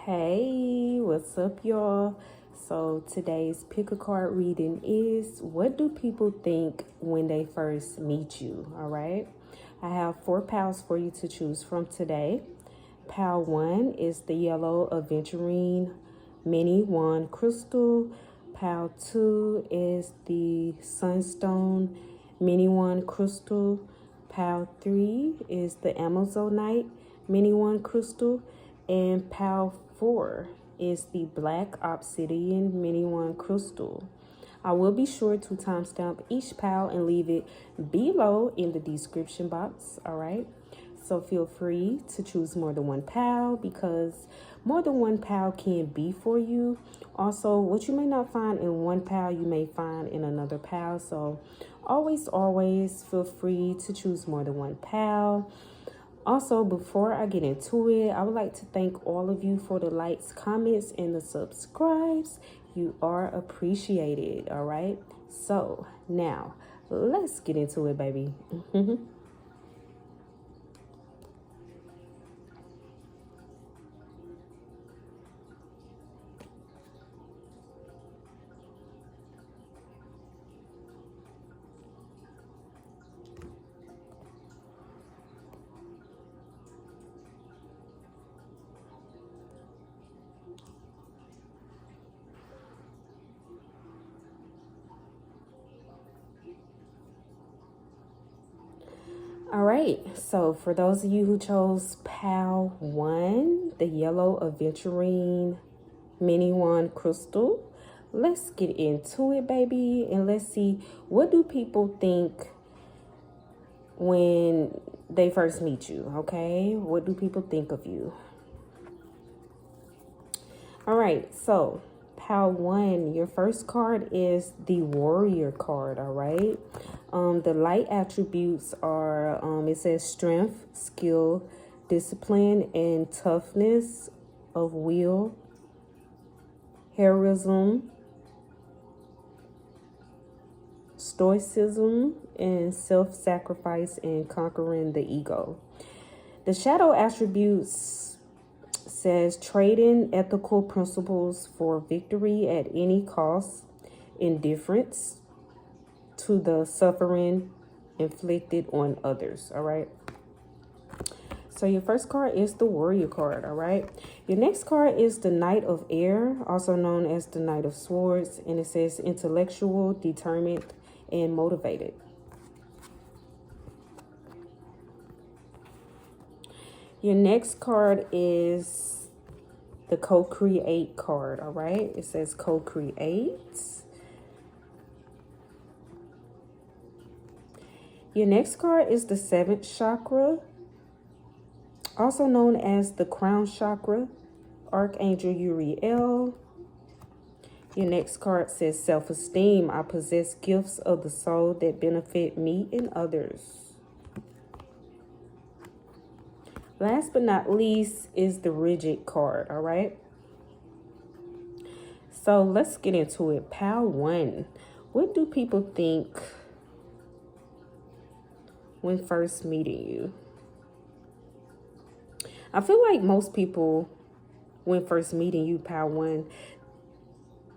Hey, what's up, y'all? So today's pick a card reading is, what do people think when they first meet you? All right, I have 4 piles for you to choose from today. Pile 1 is the yellow Aventurine mini wand crystal. Pile 2 is the Sunstone mini wand crystal. Pile 3 is the Amazonite mini wand crystal. And pile 4 is the black Obsidian mini wand crystal. I will be sure to timestamp each pile and leave it below in the description box. All right, so feel free to choose more than one pile, because more than one pile can be for you. Also, what you may not find in one pile, you may find in another pile. So always feel free to choose more than one pile. Also, before I get into it, I would like to thank all of you for the likes, comments, and the subscribes. You are appreciated, all right? So now let's get into it, baby. All right, so for those of you who chose pile 1, the yellow Aventurine mini wand crystal, let's get into it, baby, and let's see, what do people think when they first meet you? Okay, what do people think of you? All right, so pile 1, your first card is the warrior card. All right, the light attributes are, it says strength, skill, discipline, and toughness of will, heroism, stoicism, and self-sacrifice, and conquering the ego. The shadow attributes says trading ethical principles for victory at any cost, indifference to the suffering inflicted on others. All right, so your first card is the warrior card. All right, your next card is the knight of air, also known as the knight of swords, and it says intellectual, determined, and motivated. Your next card is the co-create card. All right, it says co-create. Your next card is the 7th chakra, also known as the crown chakra, Archangel Uriel. Your next card says self-esteem. I possess gifts of the soul that benefit me and others. Last but not least is the rigid card. All right, so let's get into it. Pile 1, what do people think when first meeting you? I feel like most people, when first meeting you, pile 1,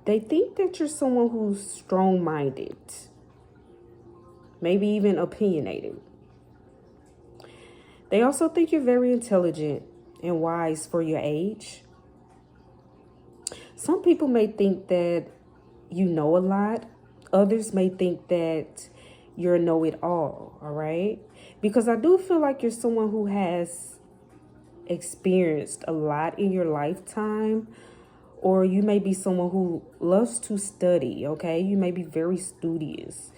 they think that you're someone who's strong-minded, maybe even opinionated. They also think you're very intelligent and wise for your age. Some people may think that you know a lot. Others may think that you're a know-it-all, all right? Because I do feel like you're someone who has experienced a lot in your lifetime, or you may be someone who loves to study, okay? You may be very studious,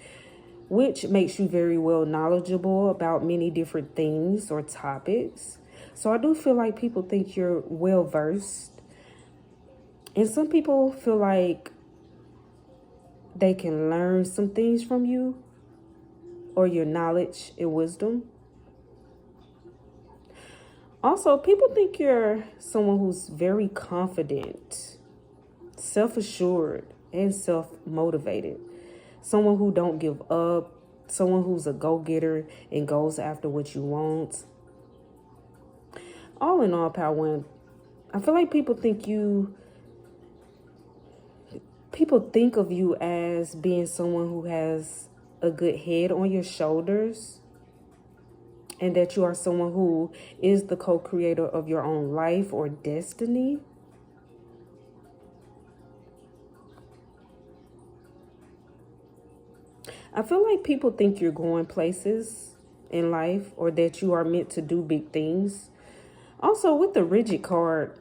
which makes you very well knowledgeable about many different things or topics. So I do feel like people think you're well versed. And some people feel like they can learn some things from you, or your knowledge and wisdom. Also, people think you're someone who's very confident, self-assured, and self-motivated. Someone who don't give up, someone who's a go-getter and goes after what you want. All in all, pile 1, I feel like people think of you as being someone who has a good head on your shoulders, and that you are someone who is the co-creator of your own life or destiny. I feel like people think you're going places in life, or that you are meant to do big things. Also, with the rigid card,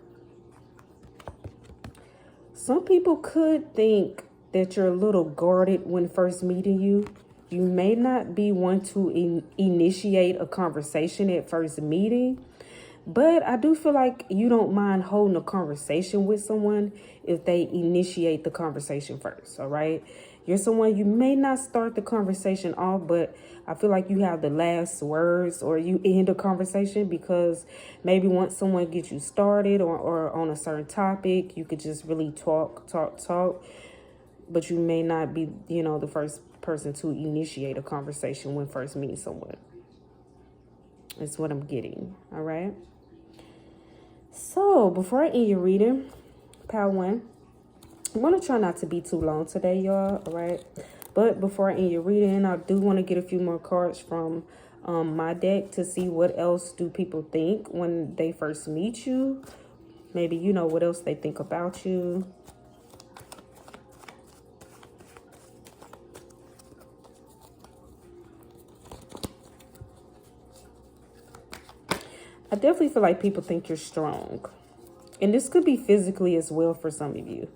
some people could think that you're a little guarded when first meeting you. You may not be one to initiate a conversation at first meeting, but I do feel like you don't mind holding a conversation with someone if they initiate the conversation first, all right? You're someone, you may not start the conversation off, but I feel like you have the last words, or you end a conversation, because maybe once someone gets you started or on a certain topic, you could just really talk. But you may not be, the first person to initiate a conversation when first meeting someone. That's what I'm getting, all right? So before I end your reading, pile one, I'm going to try not to be too long today, y'all, all right? But before I end your reading, I do want to get a few more cards from my deck to see what else do people think when they first meet you. Maybe, what else they think about you. I definitely feel like people think you're strong. And this could be physically as well for some of you.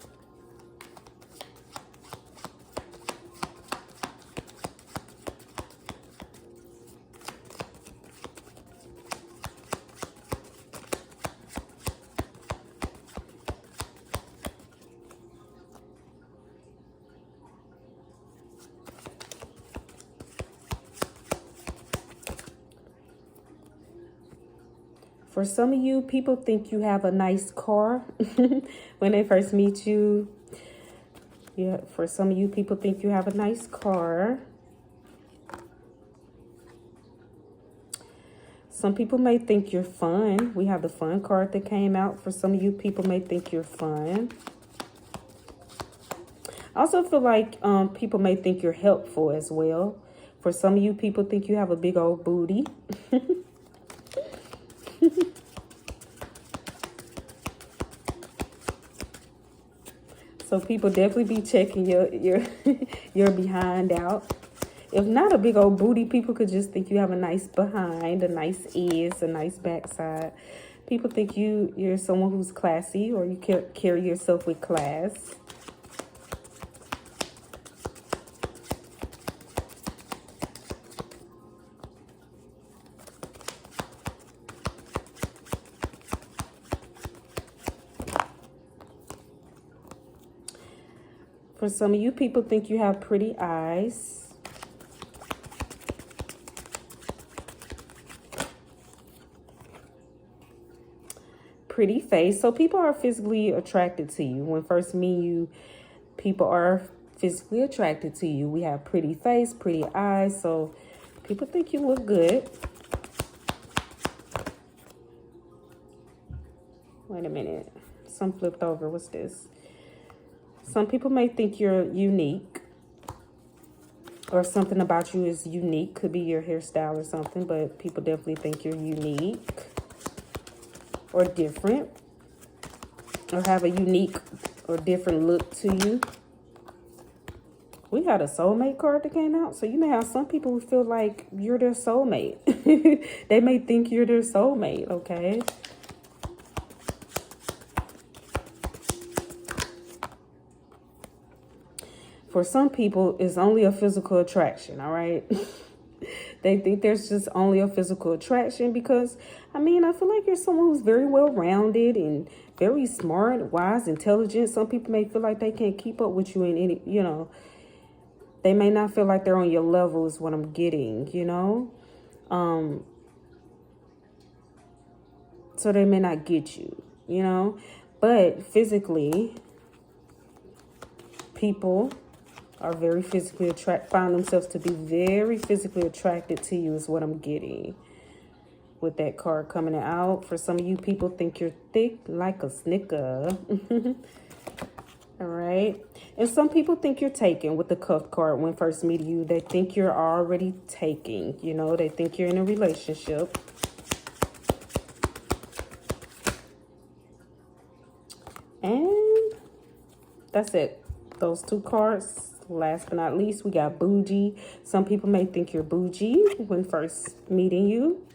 For some of you, people think you have a nice car when they first meet you. Yeah, for some of you, people think you have a nice car. Some people may think you're fun. We have the fun card that came out. For some of you, people may think you're fun. I also feel like people may think you're helpful as well. For some of you, people think you have a big old booty. So people definitely be checking your behind out. If not a big old booty, people could just think you have a nice behind, a nice ass, a nice backside. People think you're someone who's classy, or you carry yourself with class. For some of you, people think you have pretty eyes. Pretty face. So people are physically attracted to you. When first meet you, people are physically attracted to you. We have pretty face, pretty eyes. So people think you look good. Wait a minute. Some flipped over. What's this? Some people may think you're unique, or something about you is unique. Could be your hairstyle or something, but people definitely think you're unique or different, or have a unique or different look to you. We had a soulmate card that came out. So you may have some people who feel like you're their soulmate. They may think you're their soulmate, okay? For some people, it's only a physical attraction, all right? They think there's just only a physical attraction because, I feel like you're someone who's very well-rounded and very smart, wise, intelligent. Some people may feel like they can't keep up with you in any, they may not feel like they're on your level is what I'm getting, So they may not get you, But physically, people are very physically find themselves to be very physically attracted to you is what I'm getting. with that card coming out. For some of you, people think you're thick like a snicker. All right. And some people think you're taken with the cuff card when first meeting you. They think you're already taking, you know, they think you're in a relationship. And that's it. Those two cards. Last but not least, we got bougie. Some people may think you're bougie when first meeting you.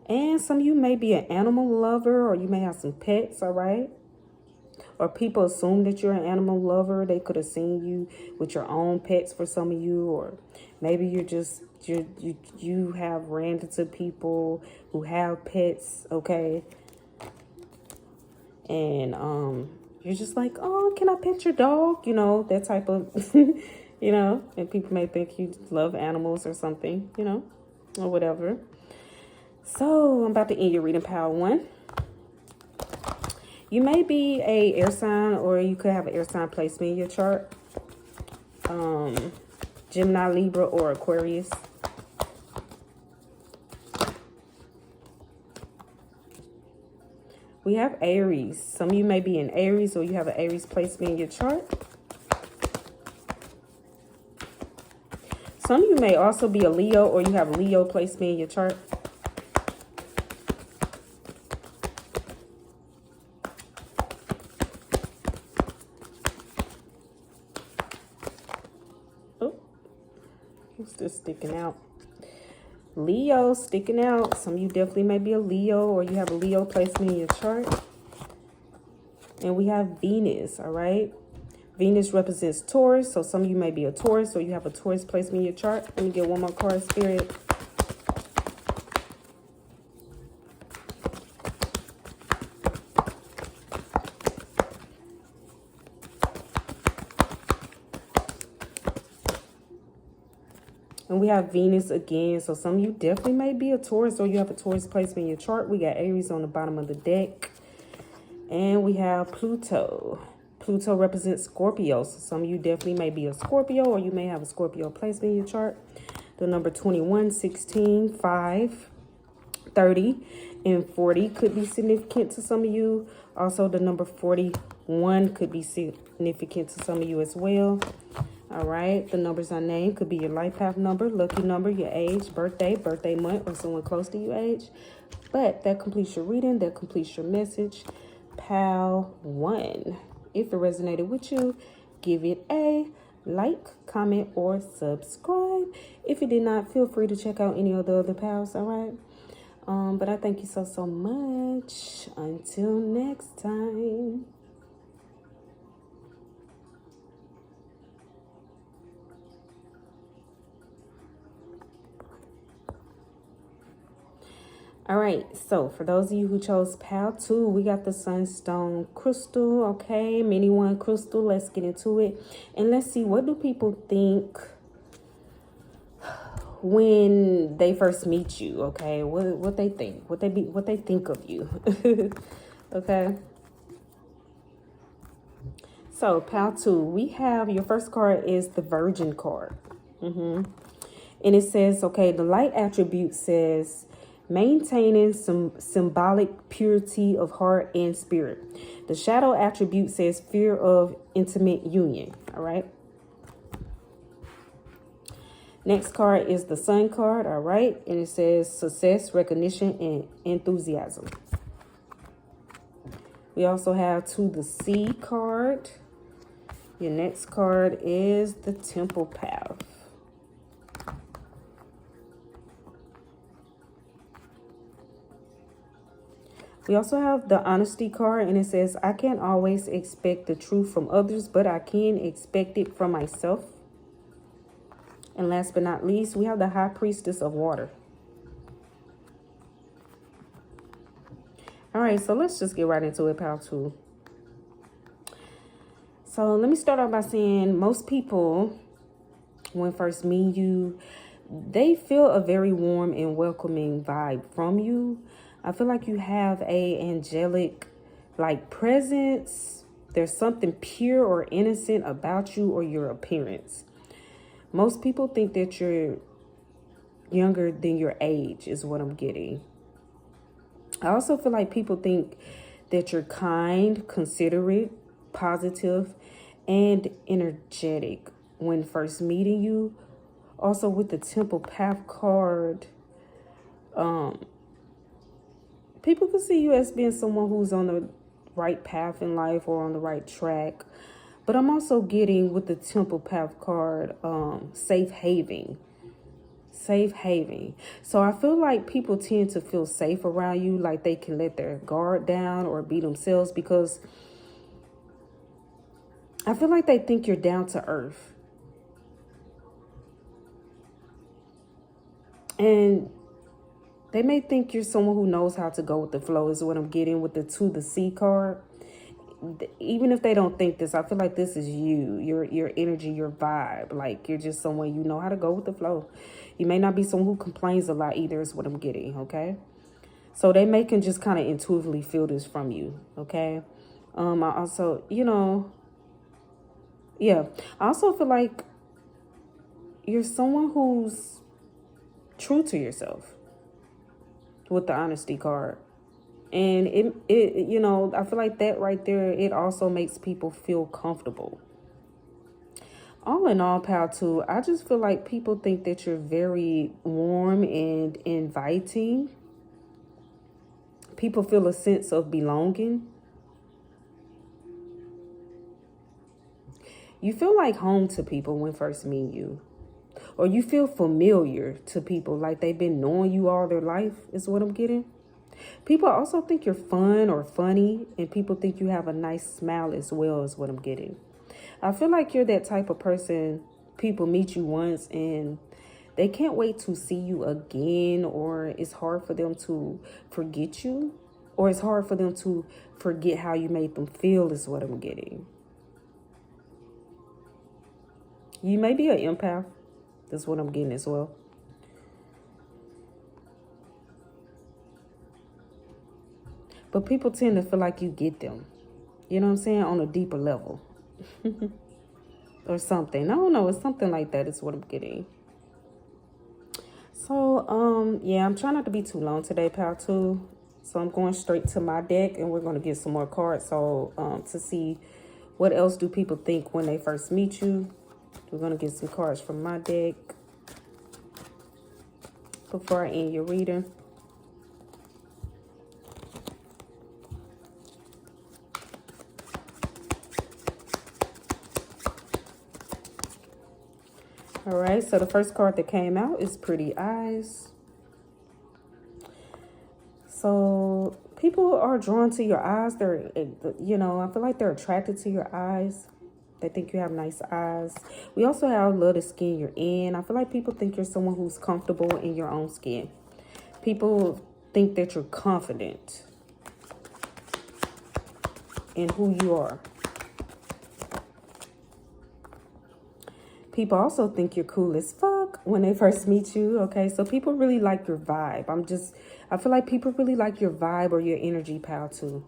And some of you may be an animal lover, or you may have some pets, all right? Or people assume that you're an animal lover. They could have seen you with your own pets for some of you. Or maybe you're just, you have ran into people who have pets, okay? And you're just like, oh, can I pet your dog? You know, that type of, you know, and people may think you love animals or something, you know, or whatever. So I'm about to end your reading, pile one. You may be a air sign, or you could have an air sign placement in your chart. Gemini, Libra, or Aquarius. We have Aries. Some of you may be in Aries, or you have an Aries placement in your chart. Some of you may also be a Leo, or you have a Leo placement in your chart. Oh, who's this sticking out? Leo sticking out. Some of you definitely may be a Leo, or you have a Leo placement in your chart. And we have Venus, all right? Venus represents Taurus, so some of you may be a Taurus, or you have a Taurus placement in your chart. Let me get one more card, Spirit. And we have Venus again. So some of you definitely may be a Taurus, or you have a Taurus placement in your chart. We got Aries on the bottom of the deck. And we have Pluto. Pluto represents Scorpio. So some of you definitely may be a Scorpio, or you may have a Scorpio placement in your chart. The number 21, 16, 5, 30, and 40 could be significant to some of you. Also, the number 41 could be significant to some of you as well. All right, the numbers I named could be your life path number, lucky number, your age, birthday month, or someone close to your age. But that completes your reading. That completes your message. Pile one. If it resonated with you, give it a like, comment, or subscribe. If it did not, feel free to check out any of the other pals, all right? But I thank you so much. Until next time. All right, so for those of you who chose pile 2, we got the Sunstone crystal, okay? Mini one crystal. Let's get into it. And let's see, what do people think when they first meet you, okay? What they think, what they think of you. Okay? So, pile 2, we have your first card is the Virgin card. And it says, okay, the light attribute says maintaining some symbolic purity of heart and spirit. The shadow attribute says fear of intimate union. All right. Next card is the Sun card. All right. And it says success, recognition, and enthusiasm. We also have the Sea card. Your next card is the Temple path. We also have the Honesty card, and it says, I can't always expect the truth from others, but I can expect it from myself. And last but not least, we have the High Priestess of Water. All right, so let's just get right into it, pile 2. So let me start off by saying most people, when first meet you, they feel a very warm and welcoming vibe from you. I feel like you have a angelic like presence. There's something pure or innocent about you or your appearance. Most people think that you're younger than your age is what I'm getting. I also feel like people think that you're kind, considerate, positive, and energetic when first meeting you. Also with the Temple Path card, people can see you as being someone who's on the right path in life or on the right track. But I'm also getting with the Temple Path card, safe haven. Safe haven. So I feel like people tend to feel safe around you, like they can let their guard down or be themselves, because I feel like they think you're down to earth. And they may think you're someone who knows how to go with the flow, is what I'm getting with the To the Sea card. Even if they don't think this, I feel like this is you, your energy, your vibe. Like you're just someone, you know how to go with the flow. You may not be someone who complains a lot either, is what I'm getting, okay? So they may can just kind of intuitively feel this from you, okay? I also, yeah. I also feel like you're someone who's true to yourself with the honesty card. And I feel like that right there, it also makes people feel comfortable. All in all, pal, too, I just feel like people think that you're very warm and inviting. People feel a sense of belonging. You feel like home to people when first meeting you. Or you feel familiar to people, like they've been knowing you all their life, is what I'm getting. People also think you're fun or funny, and people think you have a nice smile as well, is what I'm getting. I feel like you're that type of person, people meet you once and they can't wait to see you again, or it's hard for them to forget you, or it's hard for them to forget how you made them feel, is what I'm getting. You may be an empath. That's what I'm getting as well. But people tend to feel like you get them. You know what I'm saying? On a deeper level. Or something. I don't know. It's something like that is what I'm getting. So, yeah, I'm trying not to be too long today, pal, too. So I'm going straight to my deck, and we're going to get some more cards. So, to see what else do people think when they first meet you. We're going to get some cards from my deck before I end your reading. All right, so the first card that came out is Pretty Eyes. So people are drawn to your eyes. They're, I feel like they're attracted to your eyes. They think you have nice eyes. We also have love the skin you're in. I feel like people think you're someone who's comfortable in your own skin. People think that you're confident in who you are. People also think you're cool as fuck when they first meet you, okay? So people really like your vibe. I feel like people really like your vibe or your energy, pal, too.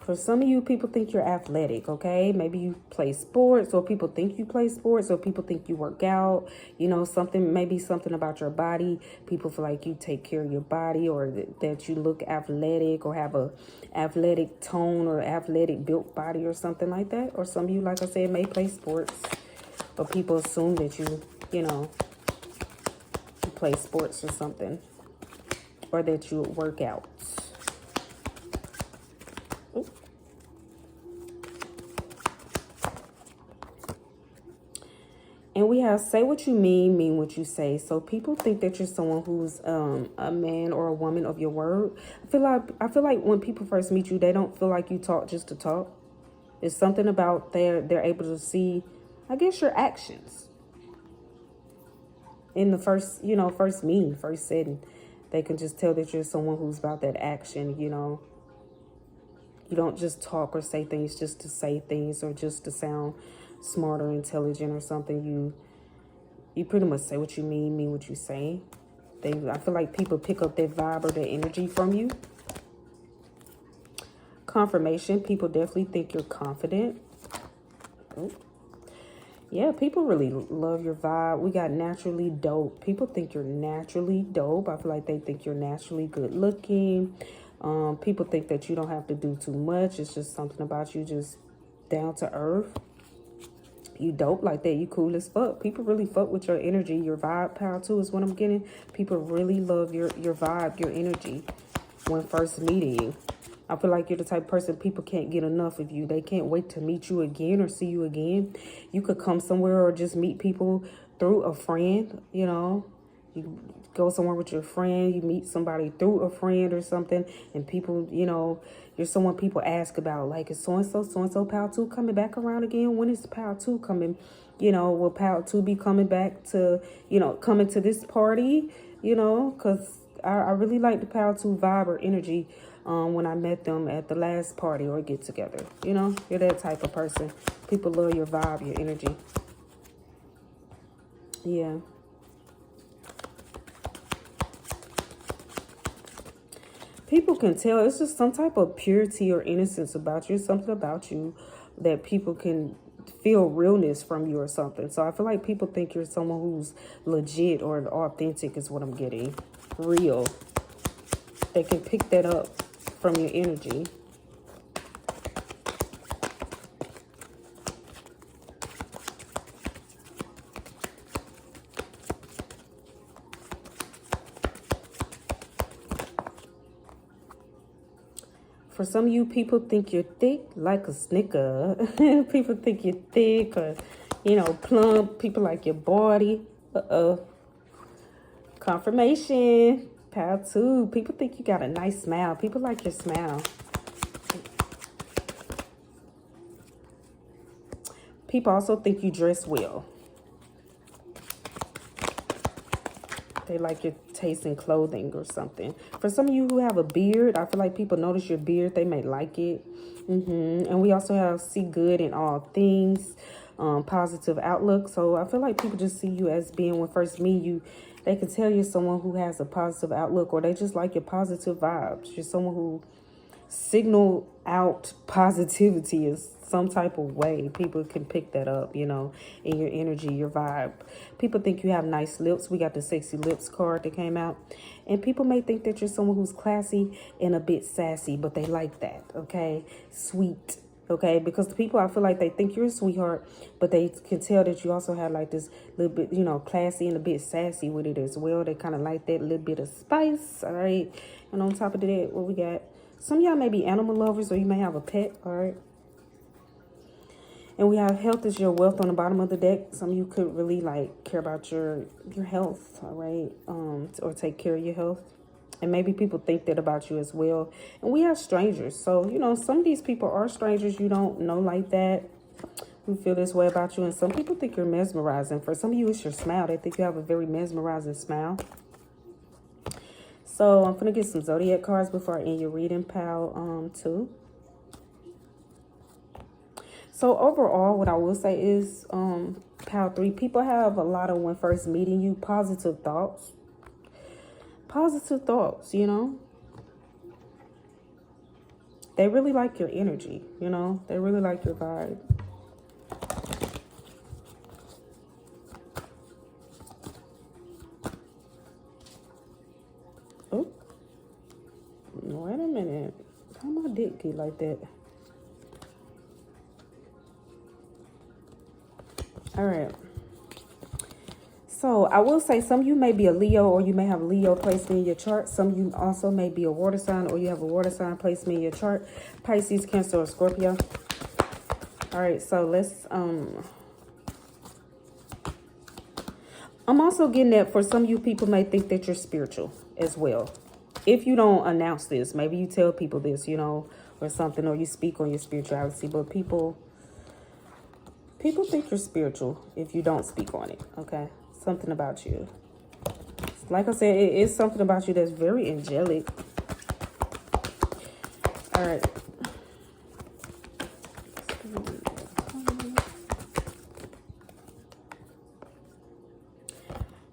For some of you, people think you're athletic, okay? Maybe you play sports, or people think you play sports, or people think you work out. Maybe something about your body. People feel like you take care of your body, or that you look athletic, or have a athletic tone or athletic built body or something like that. Or some of you, like I said, may play sports, but people assume that you play sports or something, or that you work out. And we have say what you mean what you say. So people think that you're someone who's a man or a woman of your word. I feel like when people first meet you, they don't feel like you talk just to talk. It's something about they're able to see, I guess, your actions. In the first meeting, first setting, they can just tell that you're someone who's about that action, You don't just talk or say things just to say things, or just to sound smart or intelligent or something. You pretty much say what you mean what you say. I feel like people pick up that vibe or that energy from you. Confirmation. People definitely think you're confident. Yeah, people really love your vibe. We got naturally dope. People think you're naturally dope. I feel like they think you're naturally good looking. People think that you don't have to do too much. It's just something about you, just down to earth. You dope like that. You cool as fuck. People really fuck with your energy. Your vibe power too is what I'm getting. People really love your vibe, your energy when first meeting you. I feel like you're the type of person people can't get enough of you. They can't wait to meet you again or see you again. You could come somewhere or just meet people through a friend, you know. You go somewhere with your friend, you meet somebody through a friend or something, and people, you know, you're someone people ask about, like, is so-and-so Power 2 coming back around again? When is Power 2 coming? You know, will Power 2 be coming back to, you know, coming to this party? You know, because I really like the Power 2 vibe or energy when I met them at the last party or get together. You know, you're that type of person. People love your vibe, your energy. Yeah. People can tell. It's just some type of purity or innocence about you. Something about you that people can feel realness from you or something. So I feel like people think you're someone who's legit or authentic is what I'm getting. Real. They can pick that up from your energy. For some of you, people think you're thick like a snicker. People think you're thick or, you know, plump. People like your body. Confirmation. Power 2. People think you got a nice smile. People like your smile. People also think you dress well. They like your taste in clothing or something. For some of you who have a beard, I feel like people notice your beard. They may like it. And we also have see good in all things. Positive outlook. So I feel like people just see you as being, when first meet you, they can tell you're someone who has a positive outlook, or they just like your positive vibes. You're someone who signal out positivity in some type of way. People can pick that up, you know, in your energy, your vibe. People think you have nice lips. We got the sexy lips card that came out. And people may think that you're someone who's classy and a bit sassy, but they like that, okay? Sweet, okay? Because the people, I feel like they think you're a sweetheart, but they can tell that you also have like this little bit, you know, classy and a bit sassy with it as well. They kind of like that little bit of spice, all right? And on top of that, what we got? Some of y'all may be animal lovers, or you may have a pet, all right? And we have health is your wealth on the bottom of the deck. Some of you could really like care about your health, all right? Or take care of your health. And maybe people think that about you as well. And we have strangers. So, you know, some of these people are strangers you don't know like that, who feel this way about you. And some people think you're mesmerizing. For some of you, it's your smile. They think you have a very mesmerizing smile. So I'm going to get some zodiac cards before I end your reading, pal, too. So overall, what I will say is, pal 3, people have a lot of, when first meeting you, positive thoughts. Positive thoughts, you know. They really like your energy, you know. They really like your vibe. Oh, wait a minute. How my dick get like that? All right. So I will say some of you may be a Leo, or you may have Leo placement in your chart. Some of you also may be a water sign, or you have a water sign placement in your chart. Pisces, Cancer, or Scorpio. All right, so let's I'm also getting that for some of you, people may think that you're spiritual as well. If you don't announce this, maybe you tell people this, you know, or something, or you speak on your spirituality, but people think you're spiritual if you don't speak on it, okay? Something about you. Like I said, it is something about you that's very angelic. All right.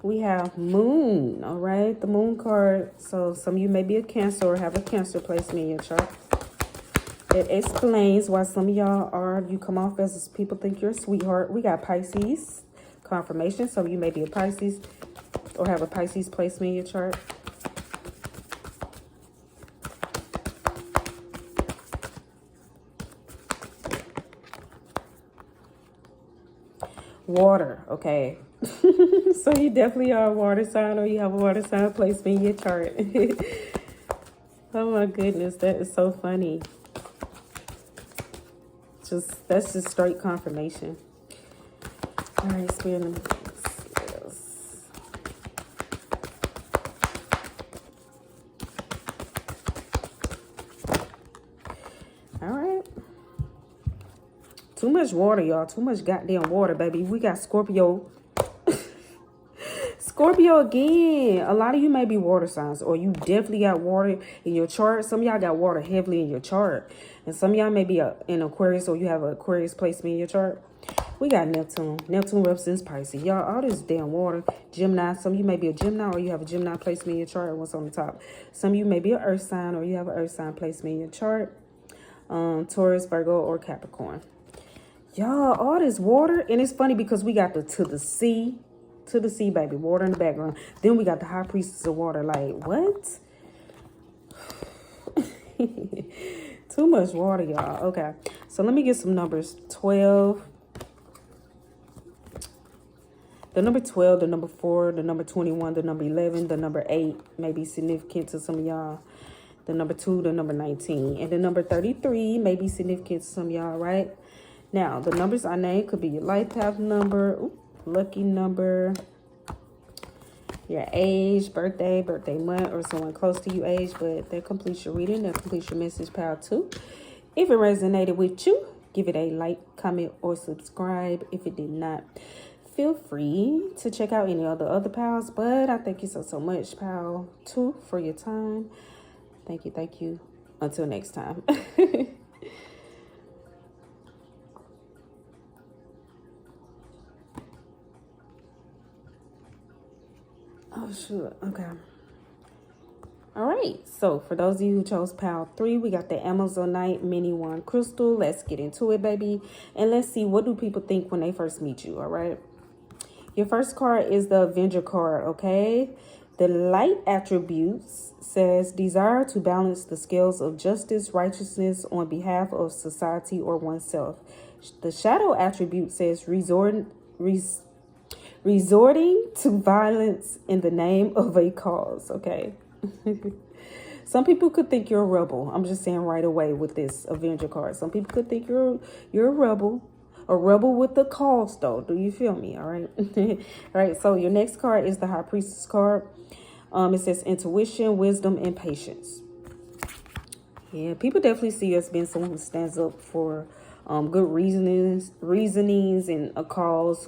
We have Moon, all right? The Moon card. So some of you may be a Cancer or have a Cancer placement in your chart. It explains why some of y'all are, you come off as people think you're a sweetheart. We got Pisces confirmation. So you may be a Pisces or have a Pisces placement in your chart. Water, okay. So you definitely are a water sign, or you have a water sign placement in your chart. Oh my goodness, that is so funny. That's just straight confirmation. All right, Spirit. All right. Too much water, y'all. Too much goddamn water, baby. We got Scorpio. Scorpio again. A lot of you may be water signs, or you definitely got water in your chart. Some of y'all got water heavily in your chart. And some of y'all may be in Aquarius, or you have an Aquarius placement in your chart. We got Neptune. Neptune represents Pisces. Y'all, all this damn water. Gemini. Some of you may be a Gemini, or you have a Gemini placement in your chart. What's on the top? Some of you may be an Earth sign, or you have an Earth sign placement in your chart. Taurus, Virgo, or Capricorn. Y'all, all this water. And it's funny because we got to the sea. To the sea, baby. Water in the background. Then we got the High Priestess of Water. Like, what? Too much water, y'all. Okay. So let me get some numbers. 12. The number 12, the number 4, the number 21, the number 11, the number 8 may be significant to some of y'all. The number 2, the number 19. And the number 33 may be significant to some of y'all, right? Now, the numbers I named could be your life path number. Ooh. Lucky number, your age, birthday month, or someone close to you age, but that completes your reading. That completes your message power too. If it resonated with you, give it a like, comment, or subscribe. If it did not, feel free to check out any other pals. But I thank you so much, pal 2, for your time. Thank you. Until next time. Oh, sure. Okay. All right. So for those of you who chose pile 3, we got the Amazonite Mini Wand Crystal. Let's get into it, baby. And let's see, what do people think when they first meet you? All right. Your first card is the Avenger card. Okay. The light attributes says desire to balance the scales of justice, righteousness on behalf of society or oneself. The shadow attribute says resorting to violence in the name of a cause. Okay. Some people could think you're a rebel. I'm just saying right away with this Avenger card. Some people could think you're a rebel. A rebel with the cause, though. Do you feel me? All right. All right. So your next card is the High Priestess card. It says intuition, wisdom, and patience. Yeah, people definitely see you as being someone who stands up for good reasonings and a cause,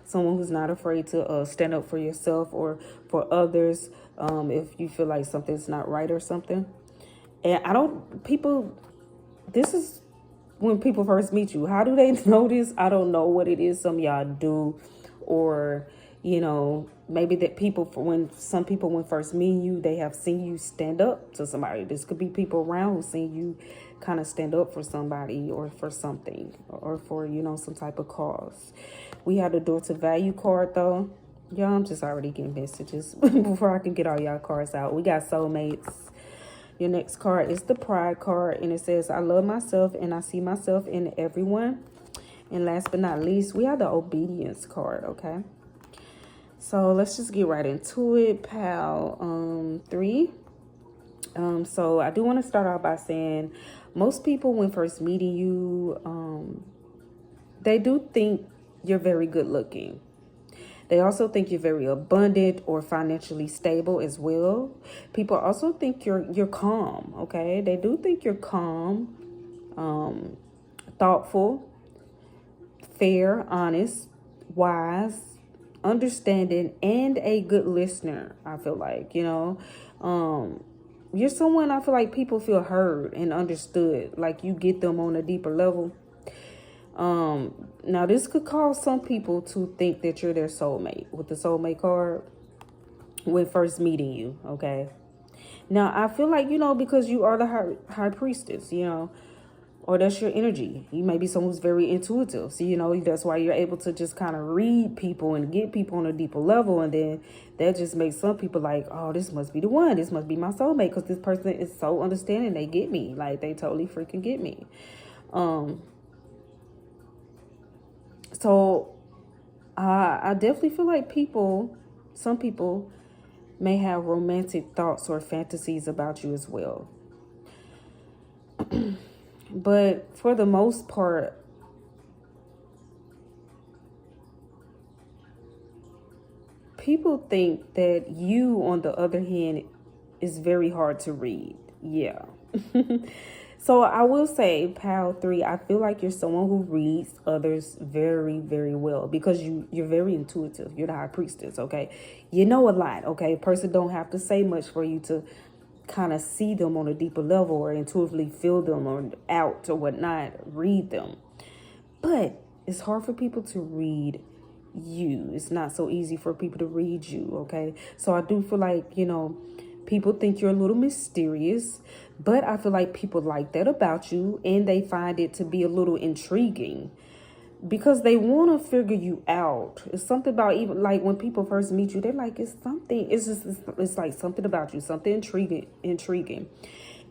someone who's not afraid to stand up for yourself or for others if you feel like something's not right or something. And this is when people first meet you. How do they know this? I don't know what it is. Some of y'all do, or maybe that when first meet you, they have seen you stand up to somebody. This could be people around who seen you kind of stand up for somebody or for something or for, some type of cause. We have the Door to Value card, though. Y'all, I'm just already getting messages before I can get all y'all cards out. We got soulmates. Your next card is the Pride card, and it says, I love myself and I see myself in everyone. And last but not least, we have the Obedience card, okay? So let's just get right into it, pal 3. So I do want to start out by saying most people, when first meeting you, they do think you're very good looking. They also think you're very abundant or financially stable as well. People also think you're calm, okay? They do think you're calm, thoughtful, fair, honest, wise, understanding, and a good listener. I feel like, you're someone I feel like people feel heard and understood, like you get them on a deeper level. Now this could cause some people to think that you're their soulmate with the soulmate card when first meeting you, okay? Now I feel like, because you are the high priestess, or that's your energy. You may be someone who's very intuitive. So, you know, that's why you're able to just kind of read people and get people on a deeper level. And then that just makes some people like, oh, this must be the one. This must be my soulmate, because this person is so understanding. They get me. Like, they totally freaking get me. So I definitely feel like some people may have romantic thoughts or fantasies about you as well. But for the most part, people think that you, on the other hand, is very hard to read. Yeah. So I will say, Pal 3, I feel like you're someone who reads others very, very well, because you're very intuitive. You're the high priestess, okay? You know a lot, okay? A person don't have to say much for you to kind of see them on a deeper level, or intuitively feel them, or out or whatnot, read them. But it's hard for people to read you. It's not so easy for people to read you, okay? So I do feel like, you know, people think you're a little mysterious, but I feel like people like that about you, and they find it to be a little intriguing, because they want to figure you out. It's something about, even like when people first meet you, they're like, it's something, it's like something about you, something intriguing.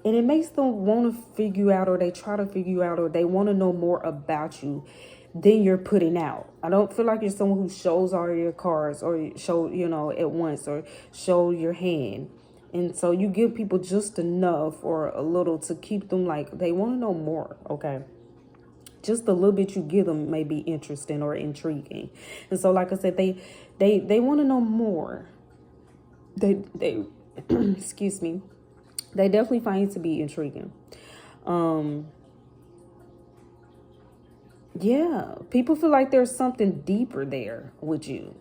And it makes them want to figure you out, or they try to figure you out, or they want to know more about you than you're putting out. I don't feel like you're someone who shows all your cards, or show, you know, at once, or show your hand. And so you give people just enough or a little to keep them like they want to know more, okay? Just a little bit you give them may be interesting or intriguing. And so, like I said, they want to know more. They excuse me. They definitely find it to be intriguing. Yeah, people feel like there's something deeper there with you.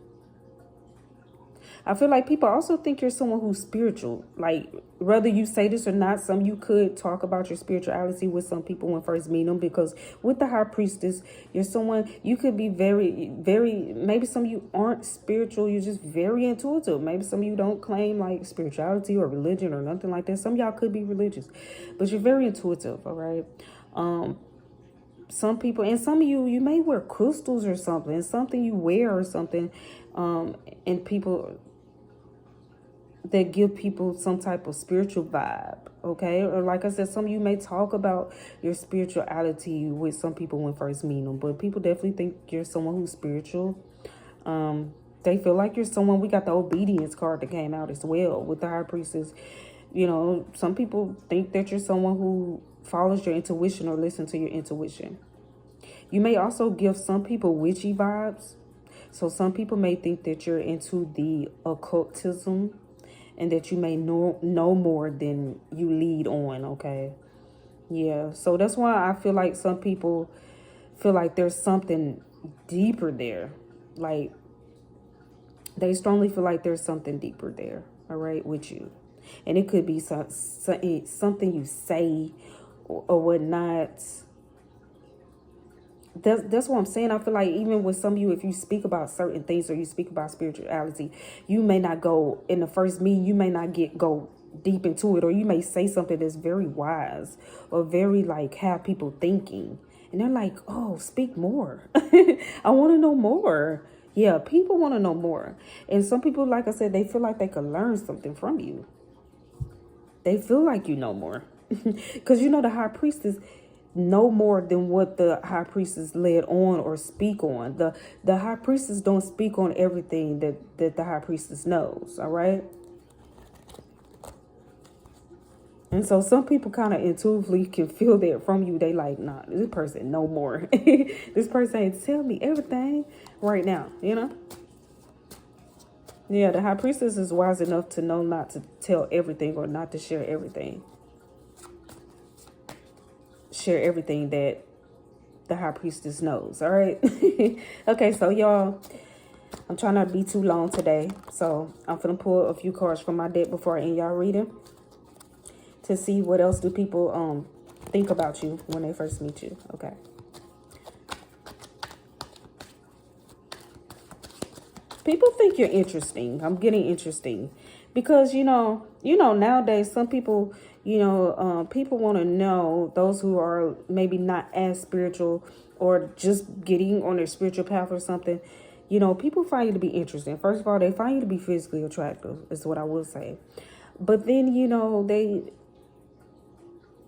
I feel like people also think you're someone who's spiritual. Like, whether you say this or not, you could talk about your spirituality with some people when first meet them, because with the high priestess, you're someone, you could be very, very, maybe some of you aren't spiritual. You're just very intuitive. Maybe some of you don't claim like spirituality or religion or nothing like that. Some of y'all could be religious, but you're very intuitive. All right. Some people, and some of you may wear crystals or something you wear or something. And people that give people some type of spiritual vibe, okay? Or like I said, some of you may talk about your spirituality with some people when first meet them, but people definitely think you're someone who's spiritual. They feel like you're someone, we got the obedience card that came out as well with the high priestess. You know, some people think that you're someone who follows your intuition or listen to your intuition. You may also give some people witchy vibes. So some people may think that you're into the occultism, and that you may know more than you lead on, okay? Yeah, so that's why I feel like some people feel like there's something deeper there. Like, they strongly feel like there's something deeper there, all right, with you. And it could be something you say or whatnot. That's what I'm saying. I feel like even with some of you, if you speak about certain things or you speak about spirituality, you may not go in the first meeting, you may not go deep into it, or you may say something that's very wise or very like have people thinking, and they're like, oh, speak more. I want to know more. Yeah, people want to know more. And some people, like I said, they feel like they could learn something from you. They feel like you know more. Because you know, the high priestess know more than what the high priestess led on or speak on. The high priestess don't speak on everything that the high priestess knows, all right? And so some people kind of intuitively can feel that from you. They like, nah, this person know more. This person ain't tell me everything right now, you know? Yeah, the high priestess is wise enough to know not to tell everything or not to share everything. Share everything that the high priestess knows, all right? Okay, so y'all, I'm trying not to be too long today. So I'm gonna pull a few cards from my deck before I end y'all reading, to see what else do people think about you when they first meet you. Okay. People think you're interesting. I'm getting interesting because, you know, nowadays some people, You know, people want to know, those who are maybe not as spiritual or just getting on their spiritual path or something. You know, people find you to be interesting. First of all, they find you to be physically attractive, is what I will say. But then, you know,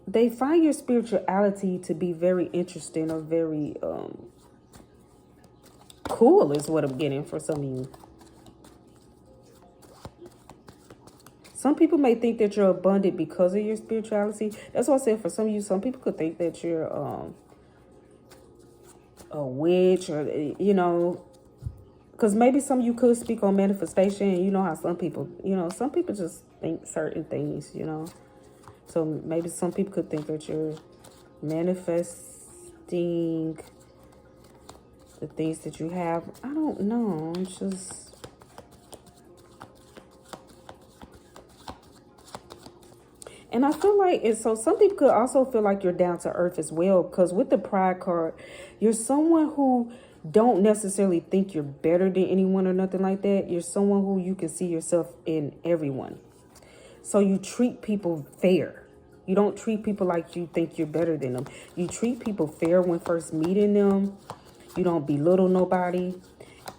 they find your spirituality to be very interesting or very cool, is what I'm getting for some of you. Some people may think that you're abundant because of your spirituality. That's why I said for some of you, some people could think that you're a witch, or, you know, because maybe some of you could speak on manifestation. And you know how some people, you know, some people just think certain things, you know. So maybe some people could think that you're manifesting the things that you have. I don't know. It's just... And I feel like it's, so some people could also feel like you're down to earth as well, because with the pride card, you're someone who don't necessarily think you're better than anyone or nothing like that. You're someone who you can see yourself in everyone. So you treat people fair. You don't treat people like you think you're better than them. You treat people fair when first meeting them. You don't belittle nobody.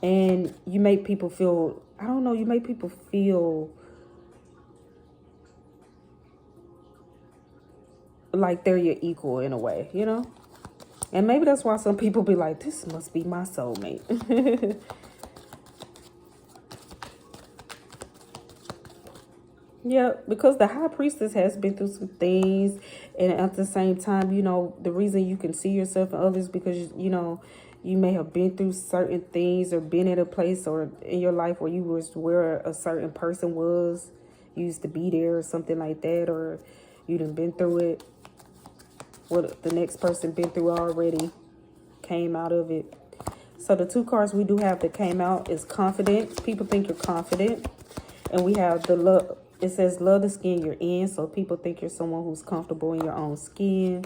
And you make people feel, I don't know, you make people feel like they're your equal in a way, you know? And maybe that's why some people be like, this must be my soulmate. Yeah, because the high priestess has been through some things. And at the same time, you know, the reason you can see yourself in others because, you know, you may have been through certain things or been at a place or in your life where you was where a certain person was, used to be there or something like that, or you done been through it. What the next person been through already, came out of it. So the two cards we do have that came out is confident. People think you're confident. And we have the love. It says love the skin you're in. So people think you're someone who's comfortable in your own skin.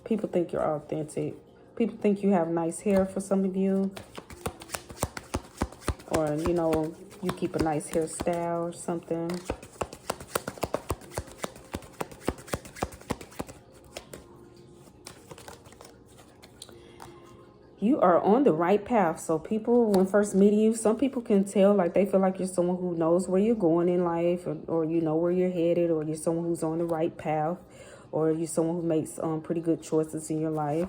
People think you're authentic. People think you have nice hair for some of you. Or, you know, you keep a nice hairstyle or something. You are on the right path. So people, when first meeting you, some people can tell, like they feel like you're someone who knows where you're going in life, or you know where you're headed, or you're someone who's on the right path, or you're someone who makes pretty good choices in your life.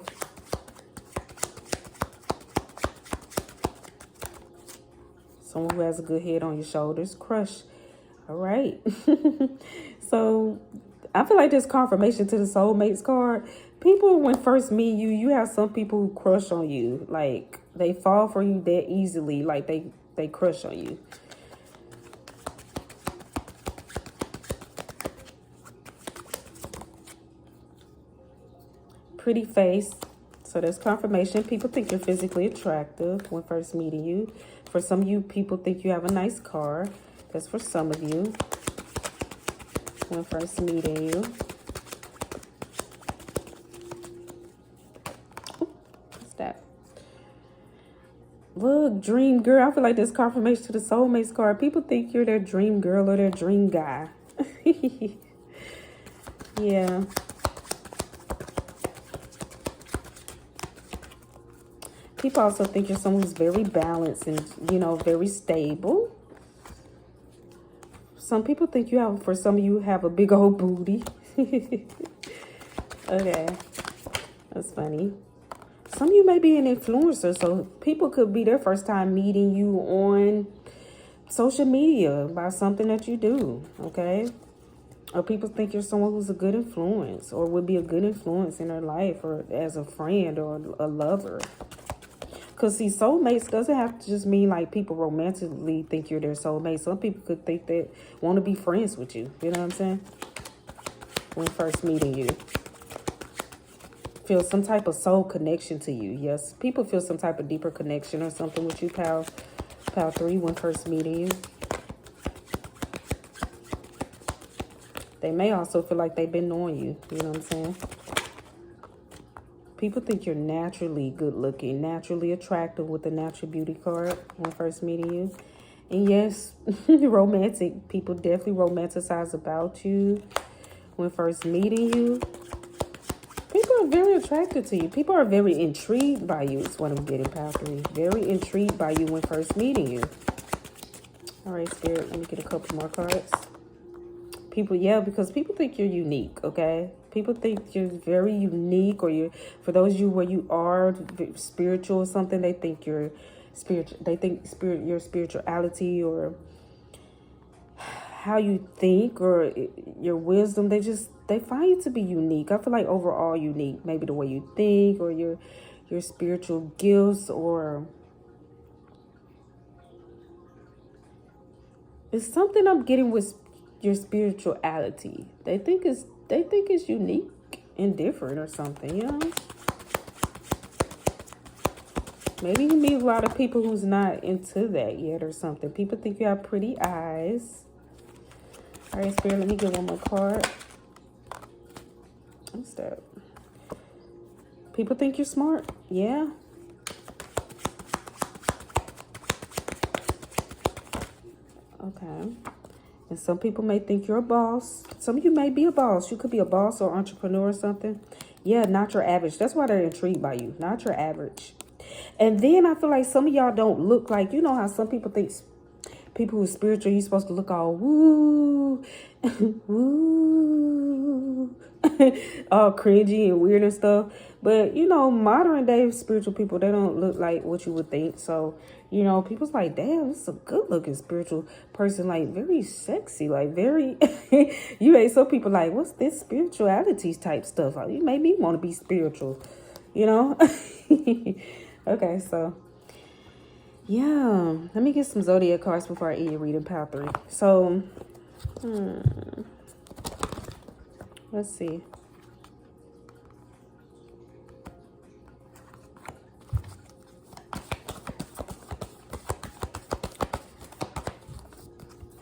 Someone who has a good head on your shoulders. Crush. All right. So I feel like there's confirmation to the soulmates card. People, when first meet you, you have some people who crush on you. Like, they fall for you that easily. Like, they crush on you. Pretty face. So there's confirmation. People think you're physically attractive when first meeting you. For some of you, people think you have a nice car. That's for some of you when first meeting you. What's that? Look, dream girl. I feel like there's confirmation to the soulmates card. People think you're their dream girl or their dream guy. Yeah. People also think you're someone who's very balanced and, you know, very stable. Some people think you have, for some of you, have a big old booty. Okay. That's funny. Some of you may be an influencer, so people could be their first time meeting you on social media by something that you do, okay? Or people think you're someone who's a good influence or would be a good influence in their life or as a friend or a lover. Because, see, soulmates doesn't have to just mean, like, people romantically think you're their soulmate. Some people could think that want to be friends with you. You know what I'm saying? When first meeting you. Feel some type of soul connection to you. Yes, people feel some type of deeper connection or something with you, pal 3, when first meeting you. They may also feel like they've been knowing you. You know what I'm saying? People think you're naturally good looking, naturally attractive with the natural beauty card when first meeting you. And yes, romantic. People definitely romanticize about you when first meeting you. People are very attracted to you. People are very intrigued by you is what I'm getting, pile 3. Very intrigued by you when first meeting you. All right, Spirit, let me get a couple more cards. People, yeah, because people think you're unique, okay? People think you're very unique, or you're, for those of you where you are spiritual or something, they think you're spiritual. They think your spirituality or how you think or your wisdom, they find you to be unique. I feel like overall unique. Maybe the way you think or your spiritual gifts, or it's something I'm getting with your spirituality. They think it's unique and different or something, you know? Maybe you meet a lot of people who's not into that yet or something. People think you have pretty eyes. All right, Spirit, let me get one more card. What's that? People think you're smart. Yeah. Okay. And some people may think you're a boss. Some of you may be a boss. You could be a boss or entrepreneur or something. Yeah, not your average. That's why they're intrigued by you. Not your average. And then I feel like some of y'all don't look like, you know how some people think people who are spiritual, you're supposed to look all woo, woo, all cringy and weird and stuff. But, you know, modern day spiritual people, they don't look like what you would think. So, you know, people's like, damn, this is a good looking spiritual person, like very sexy, like very, you made some people like, what's this spirituality type stuff? You made me want to be spiritual, you know? Okay, so yeah, let me get some zodiac cards before I end your reading, pile 3. So, let's see.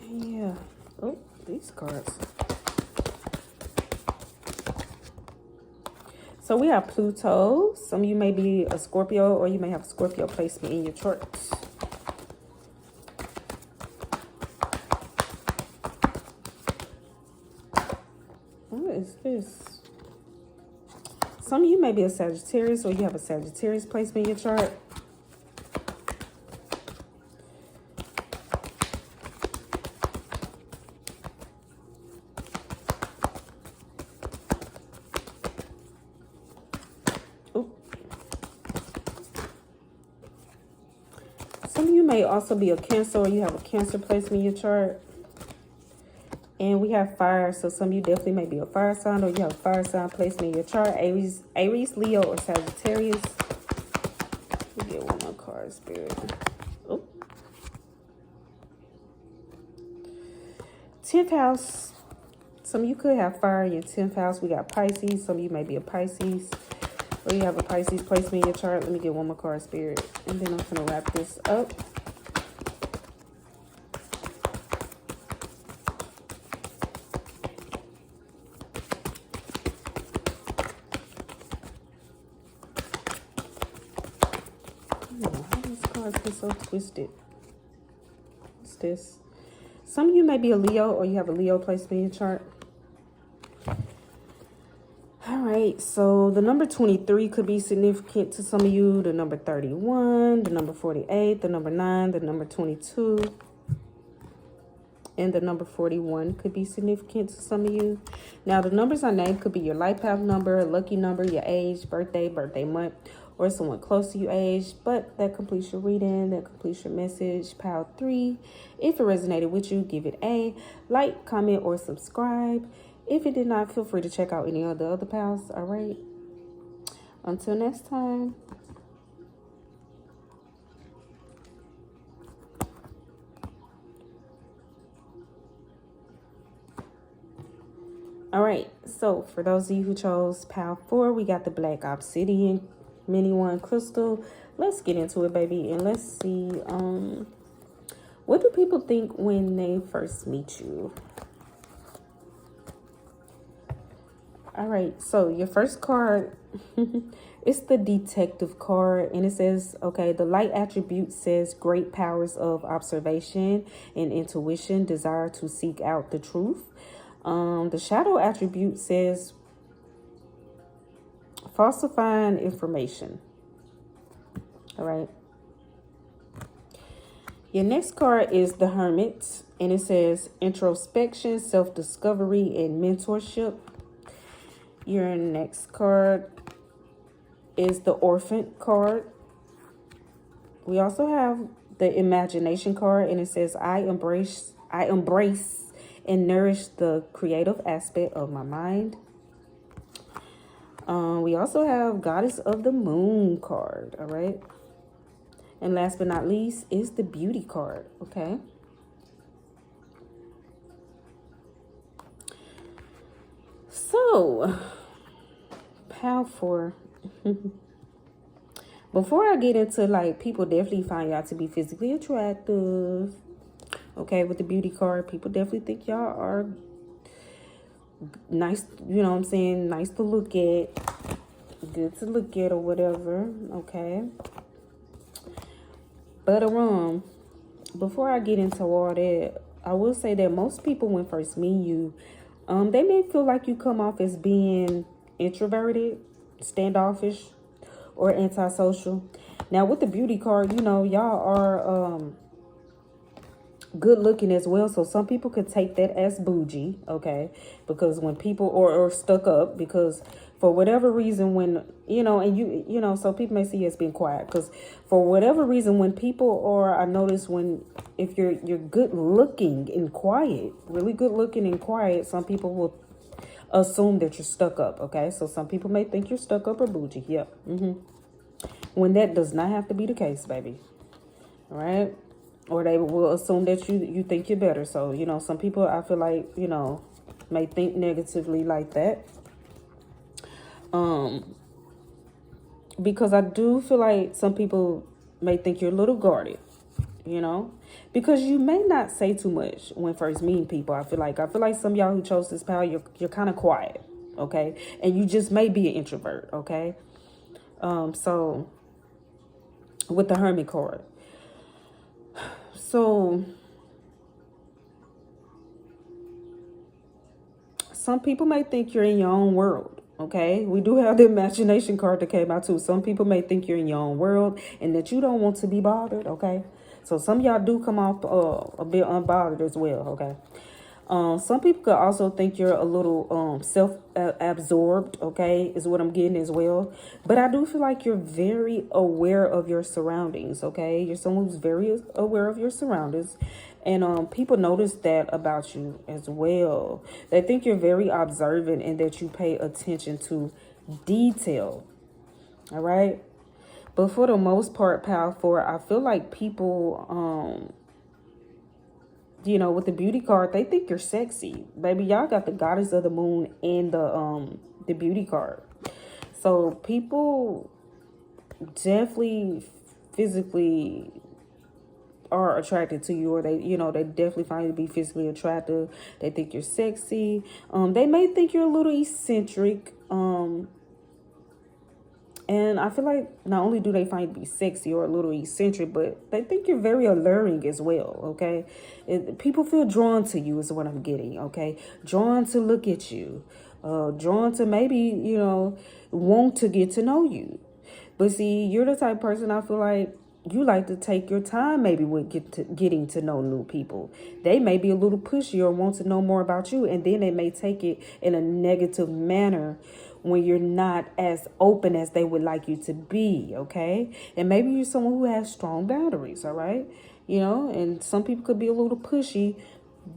Yeah. Oh, these cards. So we have Pluto. Some of you may be a Scorpio, or you may have a Scorpio placement in your chart. What is this? Some of you may be a Sagittarius, or you have a Sagittarius placement in your chart. Some of you may also be a Cancer, or you have a Cancer placement in your chart. And we have fire, so some of you definitely may be a fire sign, or you have a fire sign placement in your chart. Aries, Leo, or Sagittarius. Let me get one more card, Spirit. Oh. 10th house. Some of you could have fire in your 10th house. We got Pisces. Some of you may be a Pisces, or you have a Pisces placement in your chart. Let me get one more card, Spirit. And then I'm going to wrap this up. So twisted. What's this? Some of you may be a Leo, or you have a Leo placement in your chart. All right, so the number 23 could be significant to some of you. The number 31, the number 48, the number 9, the number 22, and the number 41 could be significant to some of you. Now, the numbers I named could be your life path number, lucky number, your age, birthday month, or someone close to your age. But that completes your reading. That completes your message, pile 3. If it resonated with you, give it a like, comment, or subscribe. If it did not, feel free to check out any of the other piles. All right. Until next time. All right. So for those of you who chose pile 4, we got the black obsidian mini one crystal. Let's get into it, baby, and let's see what do people think when they first meet you. All right, so your first card, it's the detective card, and it says, okay, the light attribute says great powers of observation and intuition, desire to seek out the truth. The shadow attribute says falsifying information. All right. Your next card is the Hermit, and it says introspection, self-discovery, and mentorship. Your next card is the Orphan card. We also have the Imagination card, and it says I embrace and nourish the creative aspect of my mind. We also have Goddess of the Moon card. All right. And last but not least is the Beauty card. Okay. So, pile 4. Before I get into, like, people definitely find y'all to be physically attractive. Okay, with the Beauty card, people definitely think y'all are nice, you know what I'm saying, nice to look at, good to look at or whatever, okay? But before I get into all that, I will say that most people, when first meet you, they may feel like you come off as being introverted, standoffish, or antisocial. Now, with the Beauty card, you know, y'all are good looking as well, so some people could take that as bougie, okay? Because when people or stuck up, because for whatever reason, when you know, and you know, so people may see you as being quiet, because for whatever reason, when people I notice when if you're good looking and quiet, really good looking and quiet, some people will assume that you're stuck up, okay? So some people may think you're stuck up or bougie. Yep. When that does not have to be the case, baby. All right. Or they will assume that you think you're better. So, you know, some people, I feel like, you know, may think negatively like that. Because I do feel like some people may think you're a little guarded, you know, because you may not say too much when first meeting people. I feel like some of y'all who chose this power, you're kind of quiet, okay? And you just may be an introvert, okay? So with the Hermit card. So some people may think you're in your own world, okay? We do have the Imagination card that came out too. Some people may think you're in your own world and that you don't want to be bothered, okay? So some of y'all do come off a bit unbothered as well, okay? Some people could also think you're a little self-absorbed, okay, is what I'm getting as well. But I do feel like you're very aware of your surroundings, okay? You're someone who's very aware of your surroundings. And people notice that about you as well. They think you're very observant and that you pay attention to detail, all right? But for the most part, Pal 4, I feel like people... you know, with the Beauty card, they think you're sexy. Baby, y'all got the Goddess of the Moon and the Beauty card. So people definitely physically are attracted to you, or they, you know, they definitely find you to be physically attractive. They think you're sexy. They may think you're a little eccentric. And I feel like not only do they find you to be sexy or a little eccentric, but they think you're very alluring as well, okay? People feel drawn to you is what I'm getting, okay? Drawn to look at you. Drawn to maybe, you know, want to get to know you. But see, you're the type of person I feel like you like to take your time maybe with getting to know new people. They may be a little pushy or want to know more about you, and then they may take it in a negative manner when you're not as open as they would like you to be, okay? And maybe you're someone who has strong boundaries, all right? You know, and some people could be a little pushy.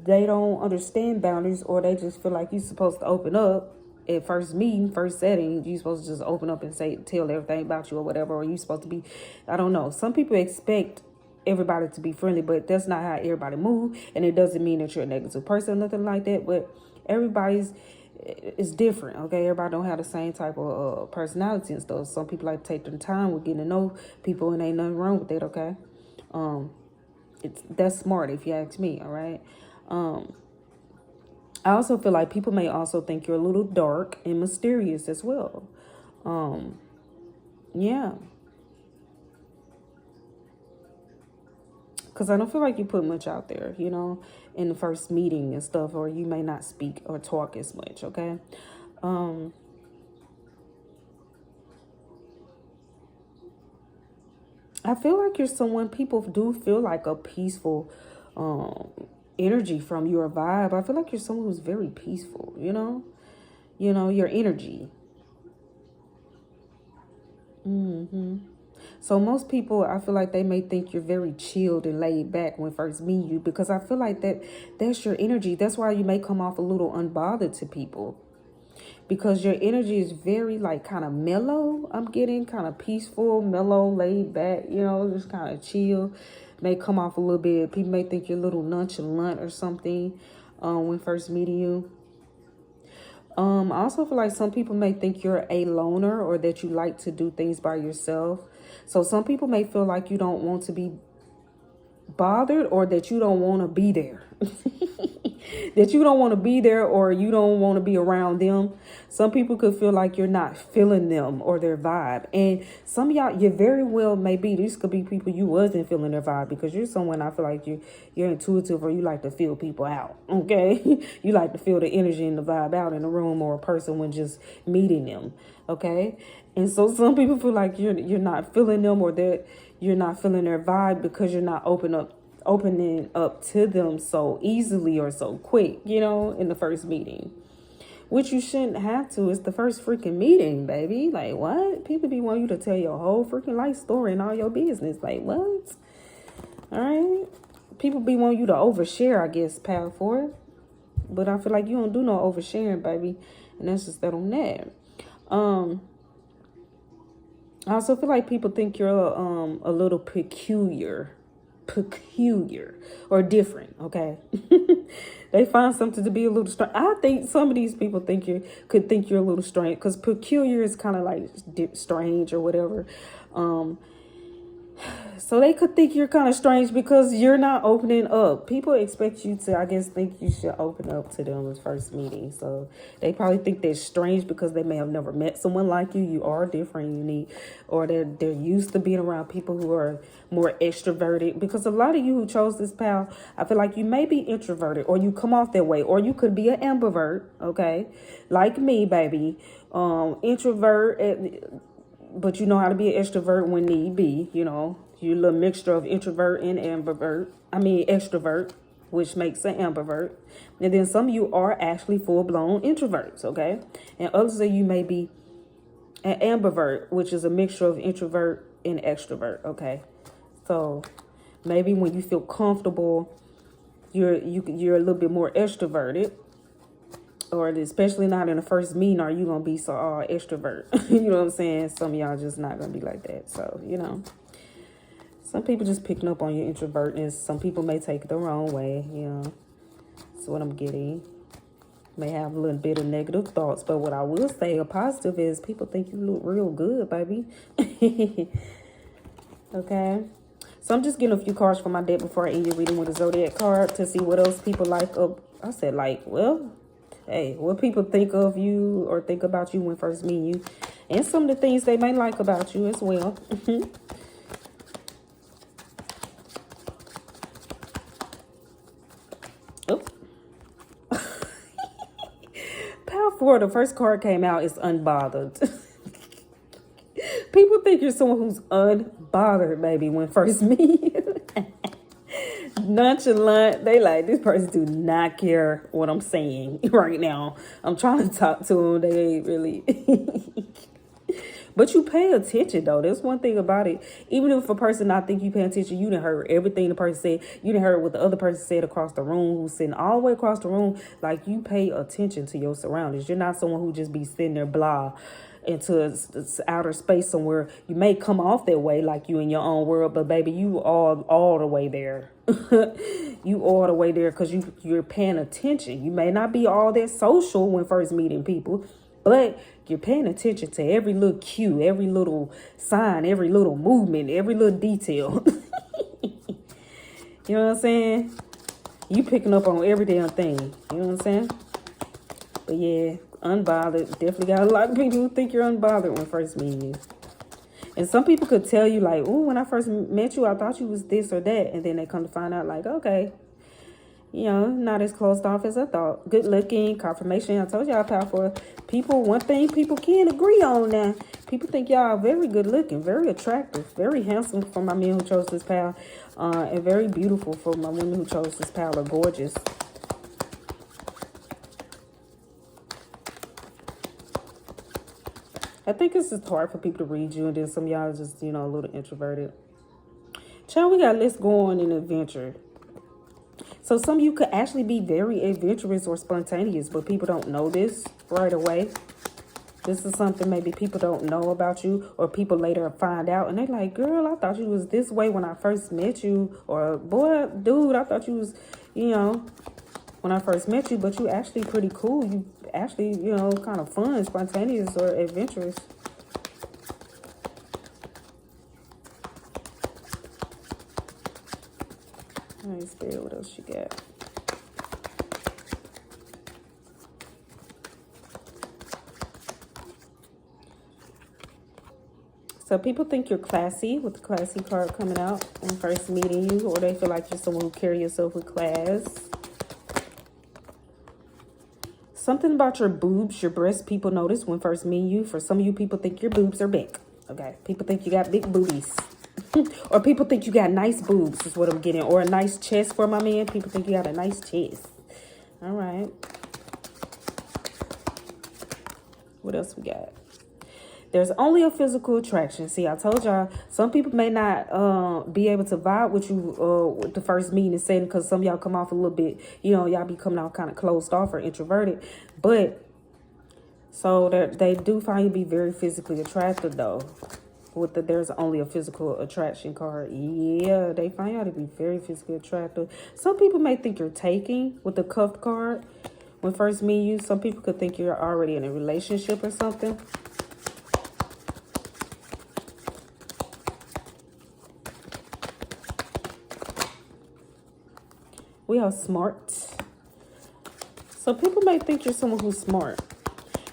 They don't understand boundaries, or they just feel like you're supposed to open up at first meeting, first setting. You're supposed to just open up and tell everything about you or whatever, or you're supposed to be, I don't know. Some people expect everybody to be friendly, but that's not how everybody move. And it doesn't mean that you're a negative person or nothing like that, but everybody's it's different, okay? Everybody don't have the same type of personality and stuff. Some people like to take their time with getting to know people, and ain't nothing wrong with that, okay? That's smart if you ask me, all right? I also feel like people may also think you're a little dark and mysterious as well. Yeah. Because I don't feel like you put much out there, you know, in the first meeting and stuff, or you may not speak or talk as much, okay? I feel like you're someone, people do feel like a peaceful energy from your vibe. I feel like you're someone who's very peaceful, you know? You know, your energy. So most people, I feel like they may think you're very chilled and laid back when first meet you, because I feel like that's your energy. That's why you may come off a little unbothered to people, because your energy is very like kind of mellow. I'm getting kind of peaceful, mellow, laid back, you know, just kind of chill. May come off a little bit. People may think you're a little nonchalant or something when first meeting you. I also feel like some people may think you're a loner, or that you like to do things by yourself. So some people may feel like you don't want to be bothered, or that you don't want to be there. That you don't want to be there, or you don't want to be around them. Some people could feel like you're not feeling them or their vibe. And some of y'all, you very well may be. These could be people you wasn't feeling their vibe, because you're someone, I feel like you're intuitive, or you like to feel people out. Okay. You like to feel the energy and the vibe out in a room or a person when just meeting them. Okay. And so some people feel like you're not feeling them, or that you're not feeling their vibe, because you're not opening up to them so easily or so quick, you know, in the first meeting. Which you shouldn't have to. It's the first freaking meeting, baby. Like, what? People be wanting you to tell your whole freaking life story and all your business. Like, what? All right. People be wanting you to overshare, I guess, pal, for it. But I feel like you don't do no oversharing, baby. And that's just that on that. I also feel like people think you're a little peculiar or different. Okay. They find something to be a little strange. I think some of these people could think you're a little strange, because peculiar is kind of like strange or whatever. So they could think you're kind of strange because you're not opening up. People expect you to, I guess, think you should open up to them at first meeting. So they probably think they're strange because they may have never met someone like you. You are different, unique, or they're used to being around people who are more extroverted. Because a lot of you who chose this path, I feel like you may be introverted, or you come off that way, or you could be an ambivert, okay? Like me, baby. Introvert, but you know how to be an extrovert when need be, you know. You're a little mixture of introvert and extrovert, which makes an ambivert. And then some of you are actually full-blown introverts, okay? And others of you may be an ambivert, which is a mixture of introvert and extrovert, okay? So maybe when you feel comfortable, you're a little bit more extroverted. Or especially not in the first meeting are you going to be so extrovert. You know what I'm saying? Some of y'all just not going to be like that. So, you know. Some people just picking up on your introvertness. Some people may take it the wrong way, you know. That's what I'm getting. May have a little bit of negative thoughts. But what I will say, a positive, is people think you look real good, baby. Okay. So I'm just getting a few cards from my deck before I end your reading with a Zodiac card to see what else people like. I said like, well, hey, what people think of you or think about you when first meeting you. And some of the things they may like about you as well. Power 4, the first card came out, is unbothered. People think you're someone who's unbothered, baby, when first meet. Nonchalant. They like, this person do not care what I'm saying right now. I'm trying to talk to them. They ain't really. But you pay attention, though. That's one thing about it. Even if a person not think you pay attention, you done heard everything the person said. You done heard what the other person said across the room, who's sitting all the way across the room. Like, you pay attention to your surroundings. You're not someone who just be sitting there blah into outer space somewhere. You may come off that way, like you in your own world, but baby, you all the way there. You all the way there because you're paying attention. You may not be all that social when first meeting people, but you're paying attention to every little cue, every little sign, every little movement, every little detail. You know what I'm saying? You picking up on every damn thing. You know what I'm saying? But yeah, unbothered. Definitely got a lot of people who think you're unbothered when first meeting you. And some people could tell you like, oh, when I first met you, I thought you was this or that. And then they come to find out like, okay, you know, not as closed off as I thought. Good looking, confirmation. I told y'all powerful people. One thing people can agree on now. People think y'all very good looking, very attractive, very handsome for my men who chose this pal. And very beautiful for my women who chose this pal, are gorgeous. I think it's just hard for people to read you, and then some of y'all just, you know, a little introverted. Child, we got let's go on an adventure. So some of you could actually be very adventurous or spontaneous, but people don't know this right away. This is something maybe people don't know about you, or people later find out and they're like, girl, I thought you was this way when I first met you. Or boy, dude, I thought you was, you know, when I first met you, but you actually pretty cool. You actually, you know, kind of fun, spontaneous, or adventurous. All right, Spirit, what else you got? So people think you're classy, with the classy card coming out when first meeting you, or they feel like you're someone who carry yourself with class. Something about your boobs, your breasts, people notice when first meeting you. For some of you, people think your boobs are big. Okay, people think you got big boobies. Or people think you got nice boobs is what I'm getting. Or a nice chest for my man. People think you got a nice chest. All right. What else we got? There's only a physical attraction. See, I told y'all, some people may not be able to vibe with you with the first meeting and setting, because some of y'all come off a little bit, you know, y'all be coming off kind of closed off or introverted. But so they do find you to be very physically attractive, though. With the there's only a physical attraction card. Yeah, they find y'all to be very physically attractive. Some people may think you're taking with the cuffed card when first meeting you. Some people could think you're already in a relationship or something. We have smart. So people may think you're someone who's smart.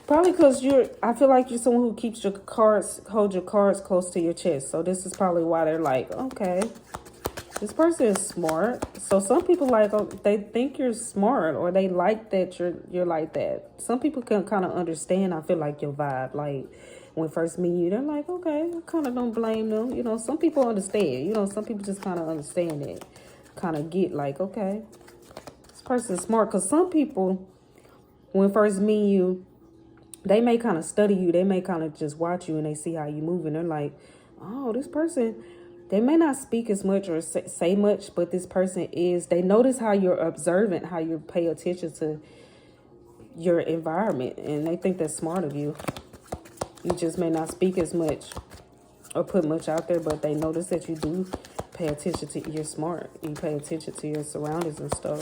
Probably because I feel like you're someone who keeps your cards, hold your cards close to your chest. So this is probably why they're like, okay, this person is smart. So some people like, they think you're smart, or they like that you're like that. Some people can kind of understand, I feel like, your vibe. Like when first meet you, they're like, okay, I kind of don't blame them. You know, some people understand. You know, some people just kind of understand it. Kind of get like, okay, this person is smart. Because some people, when first meet you, they may kind of study you. They may kind of just watch you and they see how you move. And they're like, oh, this person, they may not speak as much or say much, but this person is, they notice how you're observant, how you pay attention to your environment. And they think that's smart of you. You just may not speak as much or put much out there, but they notice that you do pay attention to, you're smart. You pay attention to your surroundings and stuff.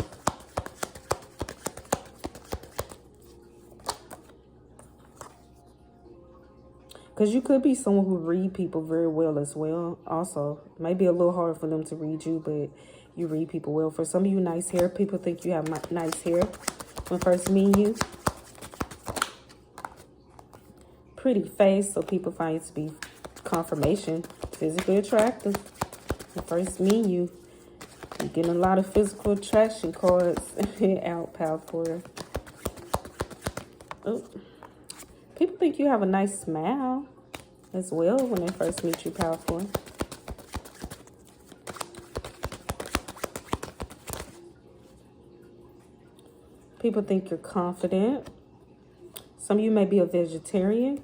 Because you could be someone who read people very well as well. Also, maybe a little hard for them to read you, but you read people well. For some of you, nice hair. People think you have nice hair when first meeting you. Pretty face, so people find you to be confirmation. Physically attractive. When first meeting you, you're getting a lot of physical attraction cards out, pal, for you. Oh. People think you have a nice smile as well when they first meet you, powerful. People think you're confident. Some of you may be a vegetarian.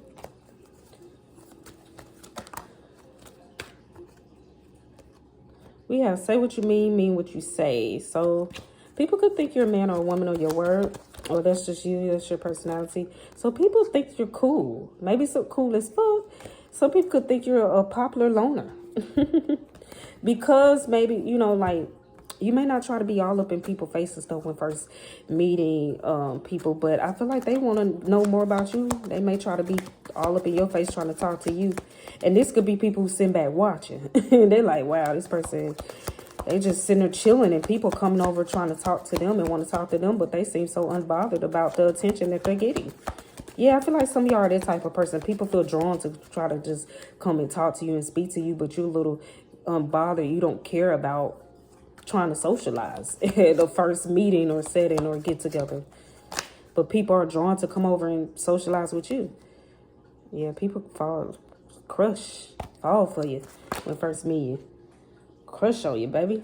We have say what you mean what you say. So people could think you're a man or a woman or your word. Or that's just you, that's your personality. So people think you're cool. Maybe so cool as fuck. Some people could think you're a popular loner. Because maybe, you know, like, you may not try to be all up in people's faces though when first meeting people. But I feel like they want to know more about you. They may try to be all up in your face trying to talk to you. And this could be people who sit back watching. And they're like, wow, this person, They just sitting there chilling and people coming over trying to talk to them and want to talk to them, but they seem so unbothered about the attention that they're getting. Yeah, I feel like some of y'all are that type of person. People feel drawn to try to just come and talk to you and speak to you, but you're a little unbothered. You don't care about trying to socialize at the first meeting or setting or get together. But people are drawn to come over and socialize with you. Yeah, people fall for you when first meet you. Crush on you, baby.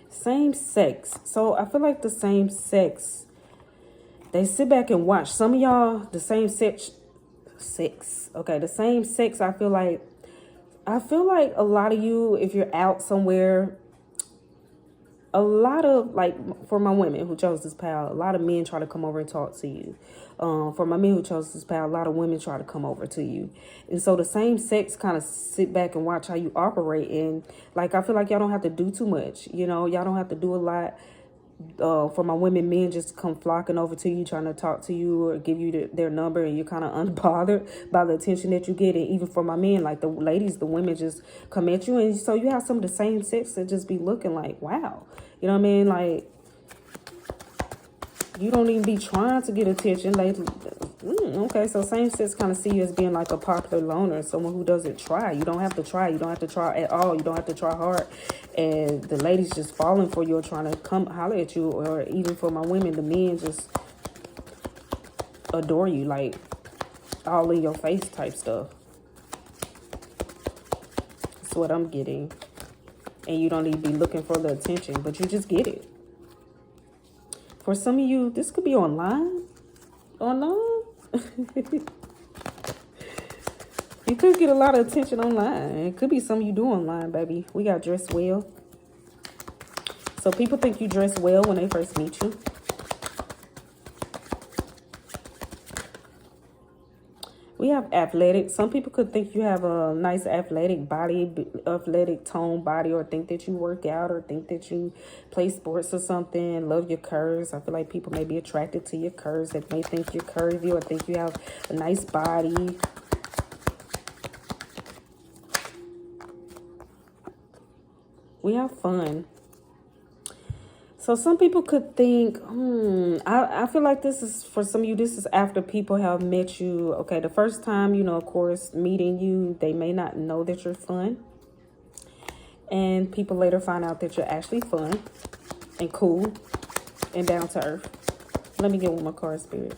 Same sex. So I feel like the same sex, they sit back and watch. Some of y'all, the same sex. Okay, the same sex, I feel like a lot of you, if you're out somewhere, a lot of, like, for my women who chose this pal, a lot of men try to come over and talk to you. For my men who chose this pal, a lot of women try to come over to you. And so the same sex kind of sit back and watch how you operate. And, like, I feel like y'all don't have to do too much. You know, y'all don't have to do a lot. For my women, men just come flocking over to you, trying to talk to you or give you their number, and you're kind of unbothered by the attention that you get. And even for my men, like the ladies, the women just come at you, and so you have some of the same sex that just be looking like, wow, you know what I mean? Like, you don't even be trying to get attention. Like, okay, so same sex kind of see you as being like a popular loner, someone who doesn't try. You don't have to try. You don't have to try at all. You don't have to try hard. And the ladies just falling for you or trying to come holler at you. Or even for my women, the men just adore you, like all in your face type stuff. That's what I'm getting. And you don't need to be looking for the attention, but you just get it. For some of you, this could be online. Online? You could get a lot of attention online. It could be something you do online, baby. We got dress well. So people think you dress well when they first meet you. We have athletic. Some people could think you have a nice athletic body, athletic tone body, or think that you work out, or think that you play sports or something. Love your curves. I feel like people may be attracted to your curves. They may think you're curvy or think you have a nice body. We have fun. So some people could think, I feel like this is, for some of you, this is after people have met you. Okay, the first time, you know, of course, meeting you, they may not know that you're fun. And people later find out that you're actually fun and cool and down to earth. Let me get one more card, Spirit.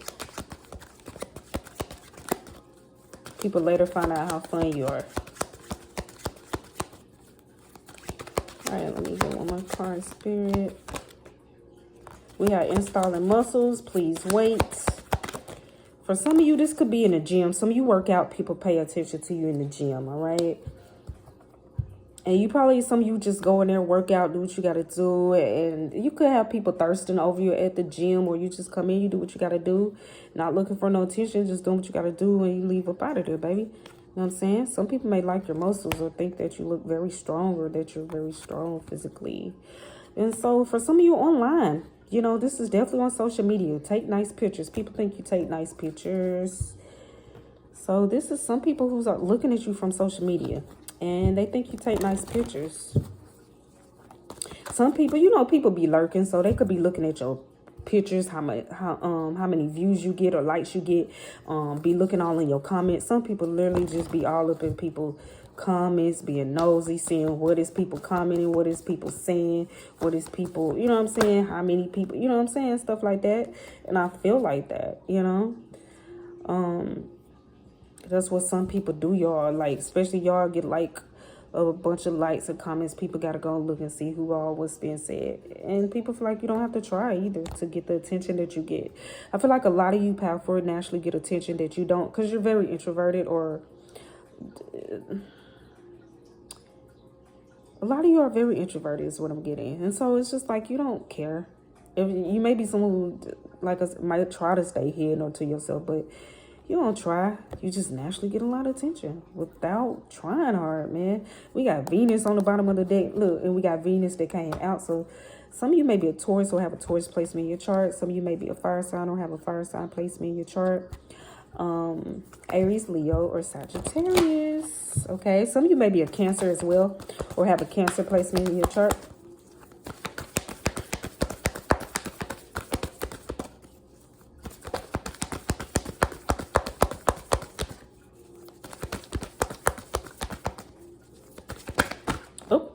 People later find out how fun you are. All right, let me get one more card, Spirit. We are installing muscles. Please wait. For some of you, this could be in the gym. Some of you work out, people pay attention to you in the gym, all right? And you probably, some of you just go in there, work out, do what you got to do. And you could have people thirsting over you at the gym, or you just come in, you do what you got to do. Not looking for no attention, just doing what you got to do, and you leave up out of there, baby. You know what I'm saying? Some people may like your muscles or think that you look very strong, or that you're very strong physically. And so for some of you online, you know, this is definitely on social media. Take nice pictures. People think you take nice pictures. So this is some people who's looking at you from social media, and they think you take nice pictures. Some people, you know, people be lurking, so they could be looking at your pictures, how many views you get or likes you get, be looking all in your comments. Some people literally just be all up in people comments, being nosy, seeing what is people commenting, what is people saying, what is people, you know what I'm saying, how many people, you know what I'm saying, stuff like that. And I feel like that, you know, that's what some people do, y'all. Like, especially y'all get like a bunch of likes and comments. People gotta go look and see who all was being said, and people feel like you don't have to try either to get the attention that you get. I feel like a lot of you powerful naturally get attention that you don't, because you're very introverted, or a lot of you are very introverted is what I'm getting. And so it's just like, you don't care. If you may be someone who, like us, might try to stay hidden or to yourself, but you don't try. You just naturally get a lot of attention without trying hard, man. We got Venus on the bottom of the deck. Look, and we got Venus that came out. So some of you may be a Taurus or have a Taurus placement in your chart. Some of you may be a fire sign or have a fire sign placement in your chart. Aries, Leo, or Sagittarius. Okay, some of you may be a Cancer as well, or have a Cancer placement in your chart. Oh.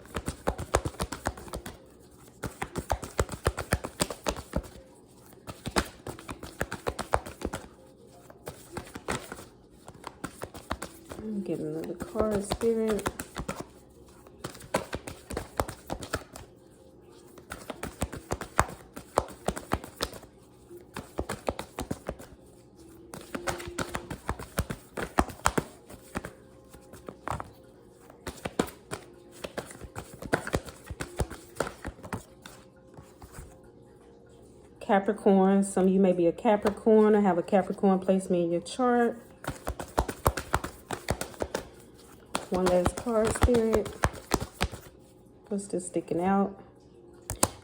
Get another card, Spirit. Capricorn. Some of you may be a Capricorn or have a Capricorn placement in your chart. One last card, Spirit. What's still sticking out?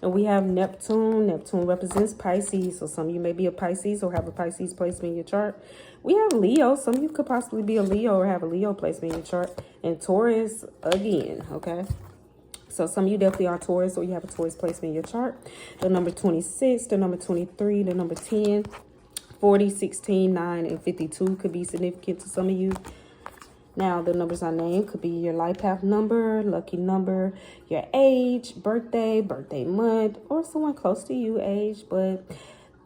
And we have Neptune. Neptune represents Pisces. So some of you may be a Pisces or have a Pisces placement in your chart. We have Leo. Some of you could possibly be a Leo or have a Leo placement in your chart. And Taurus again, okay? So some of you definitely are Taurus or you have a Taurus placement in your chart. The number 26, the number 23, the number 10, 40, 16, 9, and 52 could be significant to some of you. Now, the numbers I named could be your life path number, lucky number, your age, birthday, birthday month, or someone close to you age. But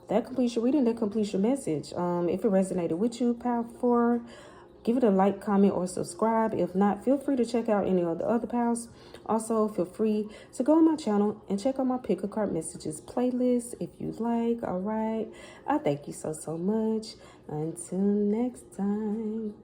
that completes your reading. That completes your message. If it resonated with you, Power 4, give it a like, comment, or subscribe. If not, feel free to check out any of the other pals. Also, feel free to go on my channel and check out my Pick a Card Messages playlist if you like. All right. I thank you so much. Until next time.